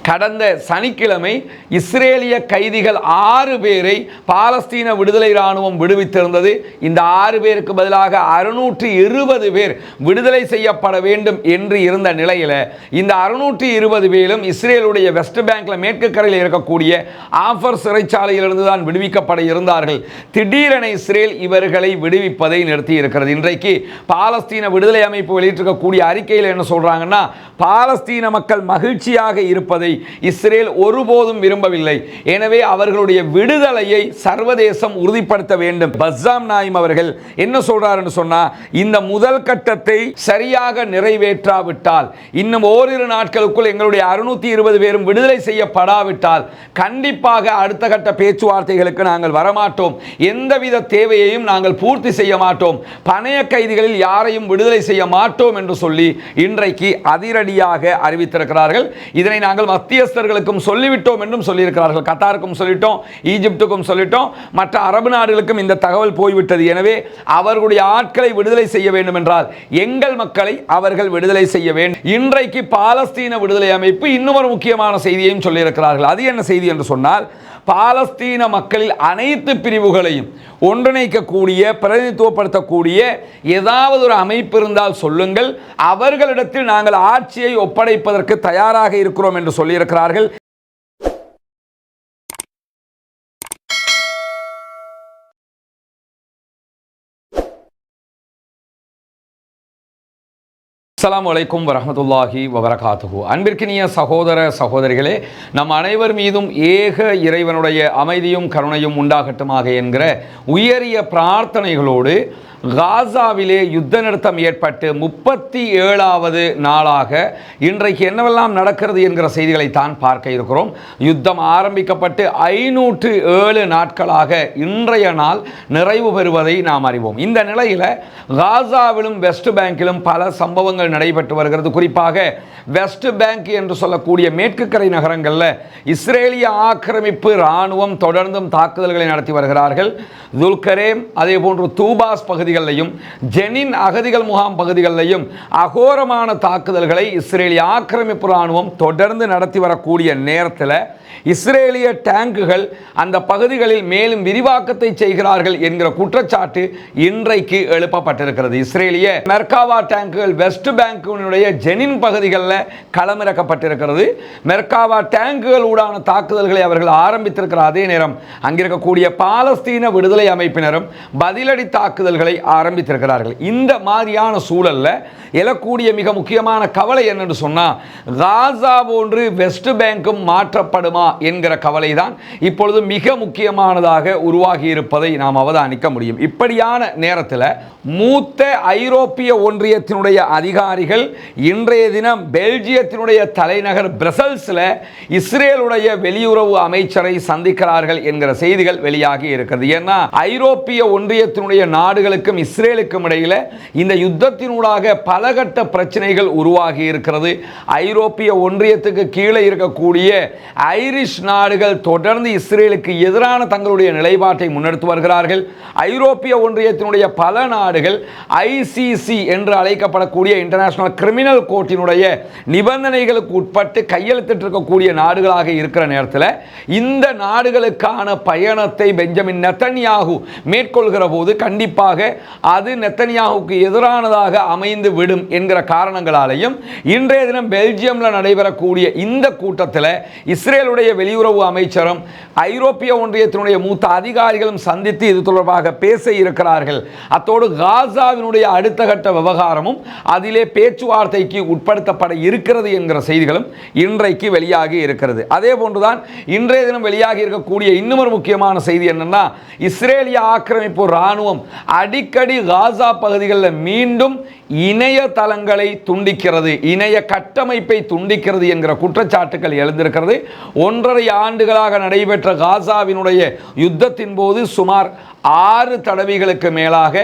கடந்த சனிக்கிழமை இஸ்ரேலிய கைதிகள் 6 பேரை பாலஸ்தீன விடுதலை இராணுவம் விடுவித்திருந்தது. இந்த 6 பேருக்கு பதிலாக 620 பேர் விடுதலை செய்யப்பட வேண்டும் என்று இருந்த நிலையில் இந்த 620 பேரும் இஸ்ரேலுடைய வெஸ்ட் பேங்க்ல மேற்கு கரையில் இருக்கக்கூடிய ஆஃபர் சிறைச்சாலையிலிருந்து தான் விடுவிக்கப்பட இருந்தார்கள். திடீரென இஸ்ரேல் இவர்களை விடுவிப்பதை நிறுத்தி இருக்கிறது. இன்றைக்கு பாலஸ்தீன விடுதலை அமைப்பு வெளியிட்டிருக்கக்கூடிய அறிக்கையில் என்ன சொல்றாங்கன்னா, பாலஸ்தீன மக்கள் மகிழ்ச்சியாக இருப்பதை இஸ்ரேல் ஒருபோதும் விரும்பவில்லை. எனவே அவர்களுடைய விடுதலையை சர்வதேசம் உறுதிப்படுத்த வேண்டும். பஸ்ஸாம் நாயிம் அவர்கள் என்ன சொல்றாருன்னு சொன்னா, இந்த முதல் கட்டத்தை சரியாக நிறைவேற்றாவிட்டால், இன்னும் ஓரிரு நாட்களுக்குள் எங்களுடைய 620 பேரும் விடுதலை செய்யப்படாவிட்டால் கண்டிப்பாக அடுத்த கட்ட பேச்சுவார்த்தைகளுக்கு நாங்கள் வரமாட்டோம், எந்தவித தேவையையும் நாங்கள் பூர்த்தி செய்ய மாட்டோம், பணைய கைதிகளில் யாரையும் விடுதலை செய்ய மாட்டோம் என்று சொல்லி இன்றைக்கு அதிரடியாக அறிவித்திருக்கிறார்கள். இதனை நாங்கள் மத்தியஸ்தர்களுக்கும் சொல்லிவிட்டோம் என்றும் சொல்லியிருக்கிறார்கள். கத்தாருக்கும் சொல்லிட்டோம், ஈஜிப்டுக்கும் சொல்லிட்டோம், மற்ற அரபு நாடுகளுக்கும் இந்த தகவல் போய்விட்டது. எனவே அவர்களுடைய ஆட்களை விடுதலை செய்ய வேண்டும் என்றால் எங்கள் மக்களை அவர்கள் விடுதலை செய்ய வேண்டும். இன்றைக்கு பாலஸ்தீன விடுதலை அமைப்பு இன்னொரு முக்கியமான செய்தியையும் சொல்லியிருக்கிறார்கள். அது என்ன செய்தி என்று சொன்னால், பாலஸ்தீன மக்களில் அனைத்து பிரிவுகளையும் ஒன்றிணைக்கக்கூடிய, பிரதிநிதித்துவப்படுத்தக்கூடிய ஏதாவது ஒரு அமைப்பு இருந்தால் சொல்லுங்கள், அவர்களிடத்தில் நாங்கள் ஆட்சியை ஒப்படைப்பதற்கு தயாராக இருக்கிறோம் என்று சொல்லியிருக்கிறார்கள். அஸ்ஸலாமு அலைக்கும் வரஹ்மத்துல்லாஹி வபரகாத்துஹு. அன்பிற்கினிய சகோதர சகோதரிகளே, நம் அனைவர் மீதும் ஏக இறைவனுடைய அமைதியும் கருணையும் உண்டாகட்டுமாக என்கிற உயரிய பிரார்த்தனைகளோடு காசாவிலே யுத்த நிறுத்தம் ஏற்பட்டு 37வது நாளாக இன்றைக்கு என்னவெல்லாம் நடக்கிறது என்கிற செய்திகளை தான் பார்க்க இருக்கிறோம். யுத்தம் ஆரம்பிக்கப்பட்டு 507 நாட்களாக இன்றைய நாள் நிறைவு பெறுவதை நாம் அறிவோம். இந்த நிலையில் காசாவிலும் வெஸ்ட் பேங்கிலும் பல சம்பவங்கள் நடைபெற்று வருகிறது. குறிப்பாக வெஸ்ட் பேங்க் என்று சொல்லக்கூடிய மேற்கு கரை நகரங்களில் இஸ்ரேலிய ஆக்கிரமிப்பு இராணுவம் தொடர்ந்தும் தாக்குதல்களை நடத்தி வருகிறார்கள். துல்கரேம், அதே போன்று தூபாஸ் பகுதிகளிலையும் ஜெனின் அகதிகள் முகாம் பகுதிகளிலையும் அகோரமான தாக்குதல்களை இஸ்ரேலிய ஆக்கிரமிப்பு இராணுவம் தொடர்ந்து நடத்தி வரக்கூடிய நேரத்தில் இஸ்ரேலிய டேங்குகள் அந்த பகுதிகளில் மேலும் விரிவாக்கத்தை செய்கிறார்கள் என்கிற குற்றச்சாட்டு இன்றைக்கு எழுப்பப்பட்டிருக்கிறது. இஸ்ரேலிய மெர்காவா டேங்குகள் வெஸ்ட் பேங்கினுடைய ஜெனின் பகுதிகளில் களமிறக்கப்பட்டிருக்கிறது. மெர்காவா டேங்குகள் ஊடான தாக்குதல்களை அவர்கள் ஆரம்பித்திருக்கிற அதே நேரம் அங்கிருக்கக்கூடிய பாலஸ்தீன விடுதலை அமைப்பினரும் பதிலடி தாக்குதல்களை ஆரம்பித்திருக்கிறார்கள். இந்த மாதிரியான சூழலில் எழக்கூடிய மிக முக்கியமான கவலை என்னென்று சொன்னால், காசா போன்று வெஸ்ட் பேங்கும் மாற்றப்படுமா என்கிற கவலை தான் இப்பொழுது மிக முக்கியமானதாக உருவாகி இருப்பதை நாம் அவதானிக்க முடியும். இப்படியான நேரத்தில் மூத்த ஐரோப்பிய ஒன்றியத்தினுடைய அதிகாரிகள் இன்றைய தினம் பெல்ஜியத்தினுடைய தலைநகர் பிரசல்ஸில் இஸ்ரேலுடைய வெளியுறவு அமைச்சரை சந்திக்கிறார்கள் என்கிற செய்திகள் வெளியாகி இருக்கிறது. ஏன்னா ஐரோப்பிய ஒன்றியத்தினுடைய நாடுகளுக்கும் இஸ்ரேலுக்கும் இடையில் இந்த யுத்தத்தினூடாக பலகட்ட பிரச்சனைகள் உருவாகி இருக்கிறது. ஐரோப்பிய ஒன்றியத்துக்கு கீழே இருக்கக்கூடிய ஐரிஷ் நாடுகள் தொடர்ந்து இஸ்ரேலுக்கு எதிரான தங்களுடைய நிலைப்பாட்டை முன்னெடுத்து வருகிறார்கள். ஐரோப்பிய ஒன்றியத்தினுடைய பல நாடுகள் ஐசிசி என்று அழைக்கப்படக்கூடிய இன்டர்நேஷனல் கிரிமினல் கோர்ட்டினுடைய நிபந்தனைகளுக்கு உட்பட்டு கையெழுத்திட்டிருக்கக்கூடிய நாடுகளாக இருக்கிற நேரத்தில் இந்த நாடுகளுக்கான பயணத்தை பெஞ்சமின் நெத்தன்யாகு மேற்கொள்கிற போது கண்டிப்பாக அது நெத்தன்யாகுக்கு எதிரானதாக அமைந்து விடும் என்கிற காரணங்களாலையும் இன்றைய தினம் பெல்ஜியமில் நடைபெறக்கூடிய இந்த கூட்டத்தில் இஸ்ரேலுடைய வெளியுறவு அமைச்சரும் ஐரோப்பிய ஒன்றியத்தினுடைய மூத்த அதிகாரிகளும் சந்தித்து இது தொடர்பாக பேச இருக்கிறார்கள். அத்தோடு காசாவினுடைய அடுத்த கட்ட விவகாரமும் அதிலே பேச்சுவார்த்தைக்கு உட்படுத்தப்பட இருக்கிறது என்கிற செய்திகளும் இன்றைக்கு வெளியாகி இருக்கிறது. அதே போன்றுதான் இன்றைய தினம் வெளியாகி இருக்கக்கூடிய இன்னொரு முக்கியமான செய்தி என்னன்னா, இஸ்ரேலிய ஆக்கிரமிப்பு இராணுவம் அடிக்கடி காசா பகுதிகளில் மீண்டும் இணையதளங்களை துண்டிக்கிறது, இணைய கட்டமைப்பை துண்டிக்கிறது என்கிற குற்றச்சாட்டுகள் எழுந்திருக்கிறது. 1.5 ஆண்டுகளாக நடைபெற்ற காசாவினுடைய யுத்தத்தின் போது சுமார் 6 தடவைகளுக்கு மேலாக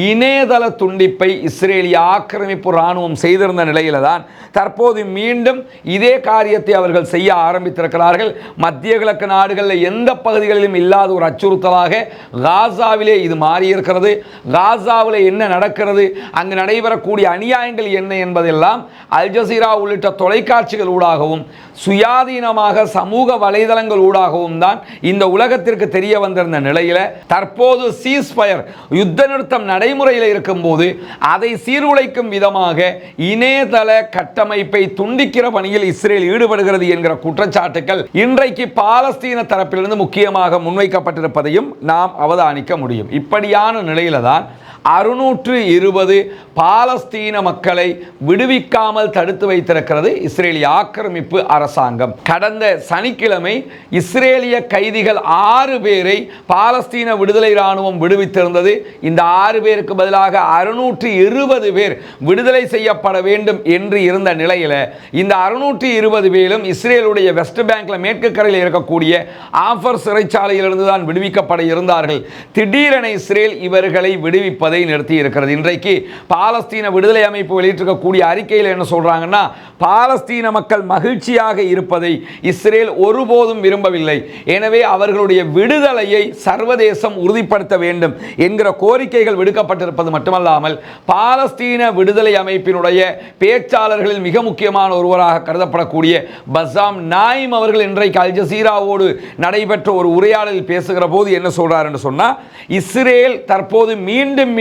இணையதள துண்டிப்பை இஸ்ரேலிய ஆக்கிரமிப்பு இராணுவம் செய்திருந்த நிலையில தான் தற்போது மீண்டும் இதே காரியத்தை அவர்கள் செய்ய ஆரம்பித்திருக்கிறார்கள். மத்திய கிழக்கு நாடுகளில் எந்த பகுதிகளிலும் இல்லாத ஒரு அச்சுறுத்தலாக காசாவிலே இது மாறியிருக்கிறது. காசாவில் என்ன நடக்கிறது, அங்கு நடைபெறக்கூடிய அநியாயங்கள் என்ன என்பதெல்லாம் அல் ஜசீரா உள்ளிட்ட தொலைக்காட்சிகள் ஊடாகவும் சுயாதீனமாக சமூக வலைதளங்கள் ஊடாகவும் தான் இந்த உலகத்திற்கு தெரிய வந்திருந்த நிலையில தற்போது சீஸ்ஃபயர் யுத்த நிறுத்தம் நடைமுறையில் இருக்கும் போது அதை சீர்குலைக்கும் விதமாக இணையதள கட்டமைப்பை துண்டிக்கிற பணியில் இஸ்ரேல் ஈடுபடுகிறது என்கிற குற்றச்சாட்டுகள் இன்றைக்கு பாலஸ்தீன தரப்பிலிருந்து முக்கியமாக முன்வைக்கப்பட்டிருப்பதையும் நாம் அவதானிக்க முடியும். இப்படியான நிலையில தான் 620 பாலஸ்தீன மக்களை விடுவிக்காமல் தடுத்து வைத்திருக்கிறது இஸ்ரேலிய ஆக்கிரமிப்பு அரசாங்கம். கடந்த சனிக்கிழமை இஸ்ரேலிய கைதிகள் 6 பேரை பாலஸ்தீன விடுதலை இராணுவம் விடுவித்திருந்தது. இந்த 6 பேருக்கு பதிலாக 620 பேர் விடுதலை செய்யப்பட வேண்டும் என்று இருந்த நிலையில் இந்த 620 பேரும் இஸ்ரேலுடைய வெஸ்ட் பேங்க்ல மேற்கு கரையில் இருக்கக்கூடிய ஆஃபர் சிறைச்சாலையிலிருந்து தான் விடுவிக்கப்பட இருந்தார்கள். திடீரென இஸ்ரேல் இவர்களை விடுவிப்பது நிறுத்தி இருக்கிறது. இன்றைக்கு பாலஸ்தீன விடுதலை அமைப்பு வெளியிட்டிருக்கக்கூடிய அறிக்கையில் என்ன சொல்றாங்கன்னா, பாலஸ்தீன மக்கள் மகிழ்ச்சியாக இருப்பதை இஸ்ரேல் ஒருபோதும் விரும்பவில்லை. எனவே அவர்களுடைய விடுதலையை சர்வதேசம் உறுதிப்படுத்த வேண்டும் என்கிற கோரிக்கைகள் விடுக்கப்பட்டிருப்பது மட்டுமல்லாமல் பாலஸ்தீன விடுதலை அமைப்பினுடைய பேச்சாளர்களில் மிக முக்கியமான ஒருவராக கருதப்படக்கூடிய பஸ்ஸாம் நாயிம் அவர்கள் இன்றைக்கு அல் ஜசீராவோடு நடைபெற்ற ஒரு உரையாடலில் பேசுகிற போது என்ன சொல்றார் என்று சொன்னா, இஸ்ரேல் தற்போது மீண்டும்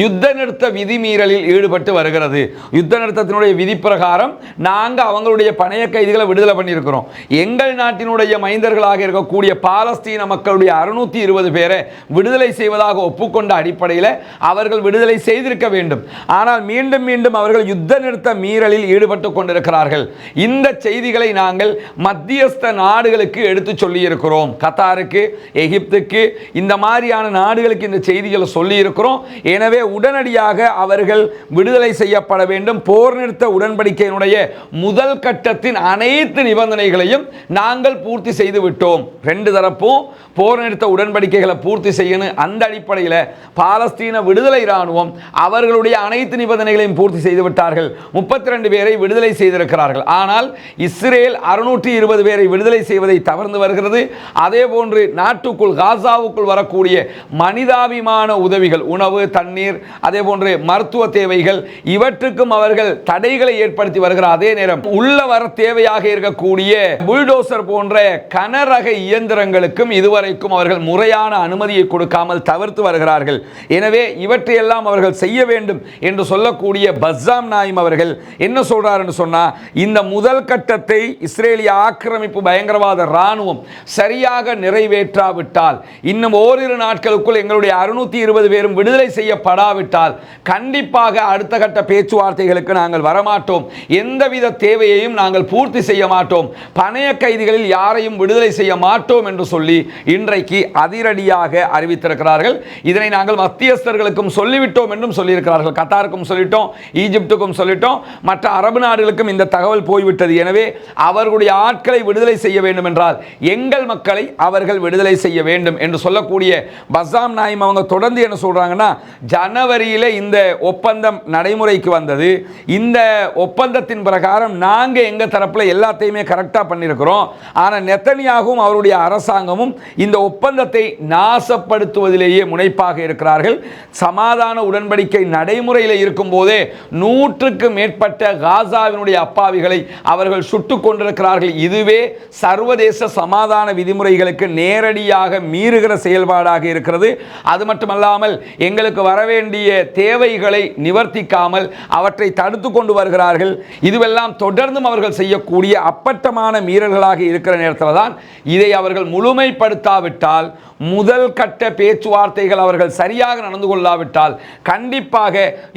யுத்த நிறுத்த விதிமீறலில் ஈடுபட்டு வருகிறது. யுத்த நிறுத்தத்தினுடைய விதி பிரகாரம் நாங்க அவங்களுடைய பணைய கைதிகளை விடுதலை பண்ணியிருக்கிறோம். எங்கள் நாட்டினுடைய மைந்தர்களாக இருக்கக்கூடிய பாலஸ்தீன மக்களுடைய 620 பேரை விடுதலை செய்வதாக ஒப்புக்கொண்ட அடிப்படையில் அவர்கள் விடுதலை செய்திருக்க வேண்டும். ஆனால் மீண்டும் அவர்கள் யுத்த நிறுத்த மீறலில் ஈடுபட்டு கொண்டிருக்கிறார்கள். இந்த செய்திகளை நாங்கள் மத்தியஸ்த நாடுகளுக்கு எடுத்து சொல்லி இருக்கிறோம். கத்தாருக்கு, எகிப்துக்கு, இந்த மாதிரியான நாடுகளுக்கு இந்த செய்திகளை சொல்லி இருக்கிறோம். எனவே உடனடியாக அவர்கள் விடுதலை செய்யப்பட வேண்டும். போர் நிறுத்த உடன்படிக்கையினுடைய முதல் கட்டத்தின் அனைத்து நிபந்தனைகளையும் நாங்கள் பூர்த்தி செய்து விட்டோம். 2 தரப்பும் போர் நிறுத்த உடன்படிக்கைகளை பூர்த்தி செய்யணும். அந்த அடிப்படையில் பாலஸ்தீன விடுதலை இராணுவம் அவர்களுடைய அனைத்து நிபந்தனைகளையும் பூர்த்தி செய்து விட்டார்கள். 32 பேரை விடுதலை செய்திருக்கிறார்கள். ஆனால் இஸ்ரேல் 620 பேரை விடுதலை செய்வதை தவிர்த்து வருகிறது. அதே போன்று நாட்டுக்குள் காசாவுக்குள் வரக்கூடிய மனிதாபிமான உதவிகள், உணவு, தண்ணீர், அதே போன்று மருத்துவ தேவைகள், இவற்றுக்கும் அவர்கள் தடைகளை ஏற்படுத்தி வருகிற அதே நேரம் உள்ள வர தேவையாக இருக்கக்கூடிய புல்டோசர் போன்ற கனரக இயந்திரங்களுக்கும் இதுவரைக்கும் அவர்கள் முறையான அனுமதியை கொடுக்காமல் தவிர்த்து வருகிறார்கள். எனவே இவற்றையெல்லாம் அவர்கள் செய்ய வேண்டும் என்று சொல்லக்கூடிய பஸ்ஸாம் நாயிம் அவர்கள் என்ன சொல்றார் என்று சொன்னா, இந்த முதல் கட்டத்தை இஸ்ரேலிய ஆக்கிரமிப்பு பயங்கரவாத இராணுவம் சரியாக நிறைவேற்றாவிட்டால், இன்னும் ஓரிரு நாட்களுக்குள் எங்களுடைய 620 பேரும் விடுதலை செய்யப்படாவிட்டால் கண்டிப்பாக அடுத்த கட்ட பேச்சுவார்த்தைகளுக்கு நாங்கள் வரமாட்டோம். எந்தவித தேவையையும் நாங்கள் பூர்த்தி செய்ய மாட்டோம். பணைய கைதிகளில் யாரையும் விடுதலை செய்ய மாட்டோம் என்று சொல்லி இன்றைக்கு அதிரடியாக அறிவித்திருக்கிறார்கள். இதனை நாங்கள் மத்தியஸ்தர்களுக்கும் சொல்லிவிட்டோம் என்றும் சொல்லியிருக்கிறார்கள். கத்தாருக்கும் சொல்லிட்டோம், ஈஜிப்துக்கும் சொல்லிட்டோம், மற்ற அரபு நாடுகளுக்கும் இந்த தகவல் போய்விட்டது. எனவே அவர்களுடைய ஆட்களை விடுதலை செய்ய வேண்டும் என்றால் எங்கள் மக்களை அவர்கள் விடுதலை செய்ய வேண்டும் என்று சொல்லக்கூடிய பஸ்ஸாம் நாயிம் அவங்க தொடர்ந்து என்ன சொல்றாங்கன்னா, ஜனவரியில இந்த ஒப்பந்தம் நடைமுறைக்கு வந்தது. இந்த ஒப்பந்தத்தின் பிரகாரம் நாங்க எங்க தரப்புல எல்லாத்தையுமே கரெக்டா பண்ணியிருக்கிறோம். ஆனா நெத்தனியாகவும் அவருடைய அரசாங்கமும் இந்த ஒப்பந்தத்தை நாசப்படுத்துவதிலேயே முனைப்பாக இருக்கிறார்கள். சமாதான உடன்படிக்கை நடைமுறையில் இருக்கும் போதே 100க்கு மேற்பட்ட காசாவினுடைய அப்பாவிகளை அவர்கள் சுட்டுக் கொண்டிருக்கிறார்கள். இதுவே சர்வதேச சமாதான விதிமுறைகளுக்கு நேரடியாக மீறுகிற செயல்பாடாக இருக்கிறது. அது மட்டுமல்லாமல் எங்களுக்கு வரவேண்டிய தேவைகளை நிவர்த்திக்காமல் அவற்றை தடுத்து கொண்டு வருகிறார்கள். இதுவெல்லாம் தொடர்ந்தும் அவர்கள் செய்யக்கூடிய அப்பட்டமான மீறல்களாக இருக்கிற நேரத்தில் தான் இதை அவர்கள் முழுமைப்படுத்தாவிட்டால், முதல் கட்ட பேச்சுவார்த்தைகள் அவர்கள் சரியாக நடந்து கொள்ளாவிட்டால் கண்டிப்பாக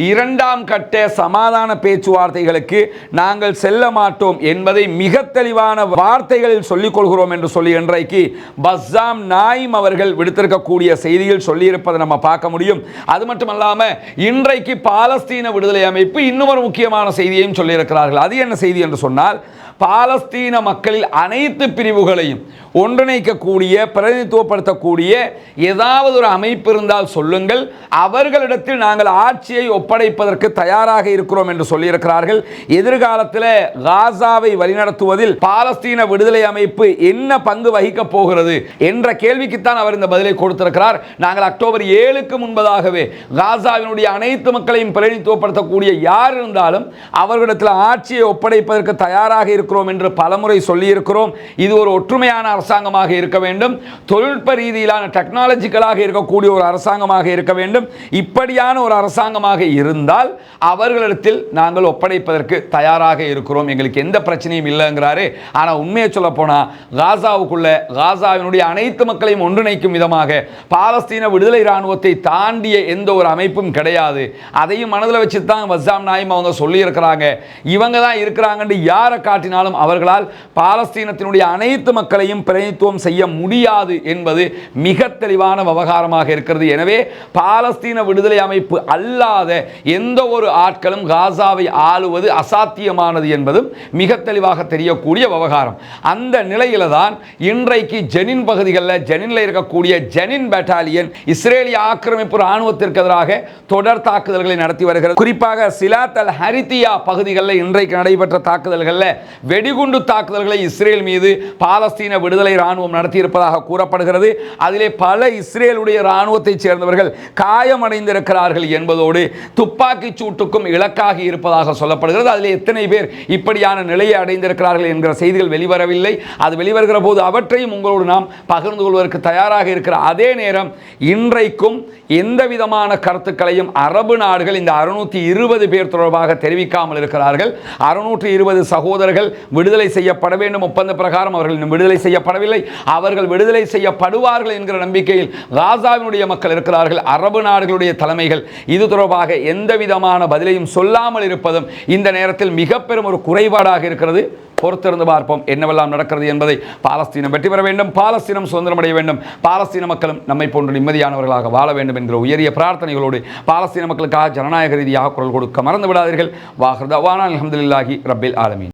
2ஆம் கட்ட சமாதான பேச்சுவார்த்தைகளுக்கு நாங்கள் செல்ல மாட்டோம் என்பதை மிக தெளிவான வார்த்தைகளில் சொல்லிக் கொள்கிறோம் என்று சொல்லி இன்றைக்கு பஸ்ஸாம் நாயிம் அவர்கள் விடுத்திருக்கக்கூடிய செய்தியில் சொல்லியிருப்பதை நம்ம பார்க்க முடியும். அது மட்டுமல்லாம இன்றைக்கு பாலஸ்தீன விடுதலை அமைப்பு இன்னும் ஒரு முக்கியமான செய்தியையும் சொல்லியிருக்கிறார்கள். அது என்ன செய்தி என்று சொன்னால், பாலஸ்தீன மக்களில் அனைத்து பிரிவுகளையும் ஒன்றிணைக்கக்கூடிய பிரதிநிதித்துவப்படுத்தக்கூடிய ஏதாவது ஒரு அமைப்பு இருந்தால் சொல்லுங்கள், அவர்களிடத்தில் நாங்கள் ஆட்சியை ஒப்படைப்பதற்கு தயாராக இருக்கிறோம் என்று சொல்லியிருக்கிறார்கள். எதிர்காலத்தில் காசாவை வழிநடத்துவதில் பாலஸ்தீன விடுதலை அமைப்பு என்ன பங்கு வகிக்கப் போகிறது என்ற கேள்விக்குத்தான் அவர் இந்த பதிலை கொடுத்திருக்கிறார். நாங்கள் அக்டோபர் 7க்கு முன்பதாகவே காசாவினுடைய அனைத்து மக்களையும் பிரதிநிதித்துவப்படுத்தக்கூடிய யார் இருந்தாலும் அவர்களிடத்தில் ஆட்சியை ஒப்படைப்பதற்கு தயாராக இருக்கிறோம் என்று பலமுறை சொல்லியிருக்கிறோம். இது ஒரு ஒற்றுமையான அரசாங்கமாக இருக்க வேண்டும், தொழில்நுட்ப ரீதியிலான டெக்னாலஜிக்கலாக இருக்கக்கூடிய ஒரு அரசாங்கமாக இருக்க வேண்டும். இப்படியான ஒரு அரசாங்கமாக இருந்தால் அவர்களிடத்தில் நாங்கள் ஒப்படைப்பதற்கு தயாராக இருக்கிறோம், எங்களுக்கு எந்த பிரச்சனையும் இல்லைங்கிறாரு. ஆனால் உண்மையை சொல்ல போனால் காசாவுக்குள்ள காசாவினுடைய அனைத்து மக்களையும் ஒன்றிணைக்கும் விதமாக பாலஸ்தீன விடுதலை இராணுவத்தை தாண்டிய எந்த ஒரு அமைப்பும் கிடையாது. அதையும் மனதில் வச்சு தான் வஸ்ஸாம் நாயிம் அவங்க சொல்லியிருக்கிறாங்க. இவங்க தான் இருக்கிறாங்கன்னு யாரை காட்டினாலும் அவர்களால் பாலஸ்தீனத்தினுடைய அனைத்து மக்களையும் பிரதிநிதித்துவம் செய்ய முடியாது என்பது மிக தெளிவான விவகாரமாக இருக்கிறது. எனவே பாலஸ்தீன விடுதலை அமைப்பு அல்லாத எந்த ஒரு ஆட்களும் காசாவை ஆளுவது அசாத்தியமானது என்பதும் மிக தெளிவாக தெரியக்கூடிய விவகாரம். அந்த நிலையில தான் இன்றைக்கு ஜெனின் பகுதிகளில் ஜெனின்ல இருக்கக்கூடிய ஜெனின் பெட்டாலியன் இஸ்ரேலிய ஆக்கிரமிப்பு ராணுவத்திற்கு எதிராக தொடர் தாக்குதல்களை நடத்தி வருகிறது. குறிப்பாக சிலாத் அல் ஹரித்தியா பகுதிகளில் இன்றைக்கு நடைபெற்ற தாக்குதல்களில் வெடிகுண்டு தாக்குதல்களை இஸ்ரேல் மீது பாலஸ்தீன விடுதலை ராணுவம் நடத்தியிருப்பதாக கூறப்படுகிறது. அதிலே பல இஸ்ரேலுடைய ராணுவத்தைச் சேர்ந்தவர்கள் காயமடைந்திருக்கிறார்கள் என்பதோடு துப்பாக்கி சூட்டுக்கும் இலக்காக இருப்பதாக சொல்லப்படுகிறது. அதில் எத்தனை பேர் இப்படியான நிலையை அடைந்திருக்கிறார்கள் என்கிற செய்திகள் வெளிவரவில்லை. அது வெளிவருகிற போது அவற்றையும் உங்களோடு நாம் பகிர்ந்து கொள்வதற்கு தயாராக இருக்கிற அதே நேரம் இன்றைக்கும் எந்த விதமான கருத்துக்களையும் அரபு நாடுகள் இந்த 620 பேர் தொடர்பாக தெரிவிக்காமல் இருக்கிறார்கள். 620 சகோதரர்கள் விடுதலை செய்யப்பட வேண்டும், ஒப்பந்த பிரகாரம் அவர்கள் விடுதலை செய்யப்படவில்லை, அவர்கள் விடுதலை செய்யப்படுவார்கள் என்கிற நம்பிக்கையில் காசாவினுடைய மக்கள் இருக்கிறார்கள். அரபு நாடுகளுடைய தலைமைகள் இது தொடர்பாக எந்த விதமான பதிலையும் சொல்லாமல் இருப்பதும் இந்த நேரத்தில் மிக பெரும் ஒரு குறைபாடாக இருக்கிறது. பொறுத்திருந்து பார்ப்போம் என்னவெல்லாம் நடக்கிறது என்பதை. பாலஸ்தீனம் வெற்றி பெற வேண்டும், பாலஸ்தீனம் சுதந்திரம் அடைய வேண்டும், பாலஸ்தீன மக்களும் நம்மை போன்று நிம்மதியானவர்களாக வாழ வேண்டும் என்கிற உயரிய பிரார்த்தனைகளோடு பாலஸ்தீன மக்களுக்காக ஜனநாயக ரீதியாக குரல் கொடுக்க மறந்து விடாதீர்கள். வாஹிர் தஅவானா அல்ஹம்துலில்லாஹி ரப்பில் ஆலமீன்.